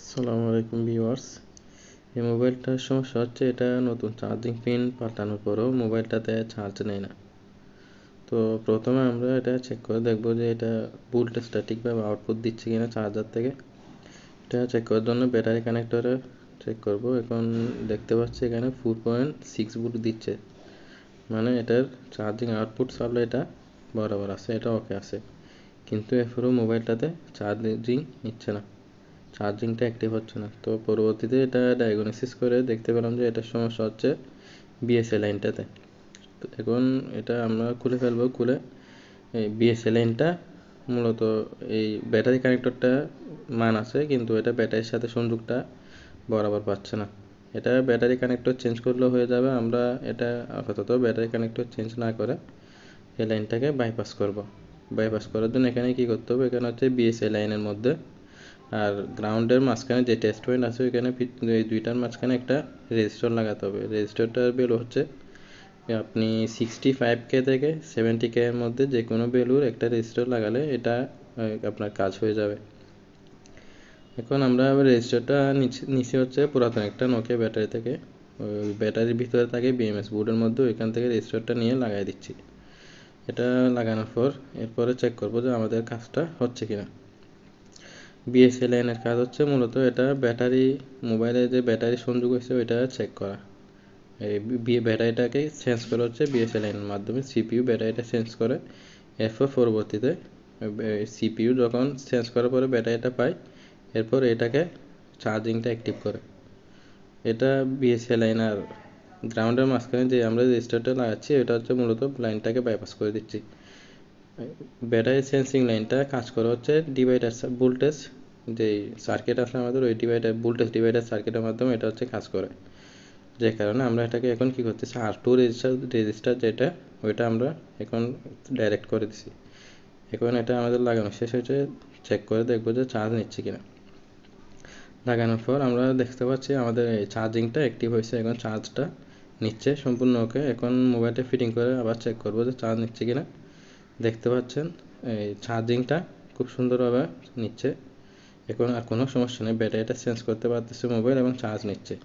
আসসালামু আলাইকুম ভিউয়ার্স। এই মোবাইলটার সমস্যা হচ্ছে এটা নতুন চার্জিং পিন পাল্টানোর পরেও মোবাইলটাতে চার্জ নেয় না। তো প্রথমে আমরা এটা চেক করে দেখব যে এটা ভোল্টেজটা ঠিকভাবে আউটপুট দিচ্ছে কিনা চার্জার থেকে। এটা চেক করার জন্য ব্যাটারি কানেক্টরে চেক করব। এখন দেখতে পাচ্ছি এখানে 4.6 ভোল্ট দিচ্ছে, মানে এটার চার্জিং আউটপুট সাপ্লাই এটা বরাবর আছে, এটা ওকে আছে। কিন্তু এরপরেও মোবাইলটাতে চার্জিং নিচ্ছে না, চার্জিংটা অ্যাক্টিভ হচ্ছে না। তো পরবর্তীতে এটা ডায়াগনোসিস করে দেখতে পেলাম যে এটার সমস্যা হচ্ছে বিএসএ লাইনটাতে। তো এখন এটা আমরা খুলে ফেলবো। খুলে এই বিএসএ লাইনটা মূলত এই ব্যাটারি কানেক্টরটা মান আছে, কিন্তু এটা ব্যাটারির সাথে সংযোগটা বরাবর পাচ্ছে না। এটা ব্যাটারি কানেক্টর চেঞ্জ করলেও হয়ে যাবে। আমরা এটা আপাতত ব্যাটারি কানেক্টর চেঞ্জ না করে এই লাইনটাকে বাইপাস করব। বাইপাস করার জন্য এখানে কি করতে হবে, এখানে হচ্ছে বিএসএ লাইনের মধ্যে আর গ্রাউন্ডের মাঝখানে যে টেস্ট পয়েন্ট আছে ওইখানে এই দুইটার মাঝখানে একটা রেজিস্টার লাগাতে হবে। রেজিস্টারটার ভ্যালু হচ্ছে আপনি 65K থেকে 70K এর মধ্যে যে কোনো ভ্যালুর একটা রেজিস্টার লাগালে এটা আপনার কাজ হয়ে যাবে। এখন আমরা রেজিস্টারটা নিচে হচ্ছে পুরাতন একটা নোকিয়া ব্যাটারি থেকে, ওই ব্যাটারির ভিতরে থাকে বিএমএস বোর্ডের মধ্যে, ওইখান থেকে রেজিস্টারটা নিয়ে লাগাই দিচ্ছি। এটা লাগানোর পর এরপরে চেক করবো যে আমাদের কাজটা হচ্ছে কিনা। বিএসএ লাইনের কাজ হচ্ছে মূলত এটা ব্যাটারি, মোবাইলে যে ব্যাটারি সংযোগ হয়েছে ওইটা চেক করা। এই ব্যাটারিটাকে চেঞ্জ করা হচ্ছে বিএসএ লাইনের মাধ্যমে। সিপিইউ ব্যাটারিটা চেঞ্জ করে, এরপর পরবর্তীতে সিপিইউ যখন চেঞ্জ করার পরে ব্যাটারিটা পায়, এরপর এটাকে চার্জিংটা অ্যাক্টিভ করে। এটা বিএসএ লাইন আর গ্রাউন্ডের মাঝখানে যে আমরা রেজিস্টারটা লাগাচ্ছি এটা হচ্ছে মূলত লাইনটাকে বাইপাস করে দিচ্ছি। ব্যাটারি সেন্সিং লাইনটা কাজ করে হচ্ছে ডিভাইডার ভোল্টেজ, যে সার্কিট আছে আমাদের ওই ডিভাইডার ভোল্টেজ ডিভাইডার সার্কিটের মাধ্যমে এটা হচ্ছে কাজ করে। যে কারণে আমরা এটাকে এখন কি করতেছি, R2 রেজিস্টার যেটা ওইটা আমরা এখন ডাইরেক্ট করে দিছি। এখন এটা আমাদের লাগানো শেষ হয়েছে, চেক করে দেখবো যে চার্জ নিচ্ছে কিনা। লাগানোর পর আমরা দেখতে পাচ্ছি আমাদের এই চার্জিংটা অ্যাক্টিভ হয়েছে, এখন চার্জটা নিচ্ছে সম্পূর্ণ ওকে। এখন মোবাইলটা ফিটিং করে আবার চেক করবো যে চার্জ নিচ্ছে কিনা। দেখতে পাচ্ছেন এই চার্জিংটা খুব সুন্দরভাবে নিচ্ছে। এখন আর কোনো সমস্যা নেই, ব্যাটারিটা চেঞ্জ করতে পারতেছে মোবাইল এবং চার্জ নিচ্ছে।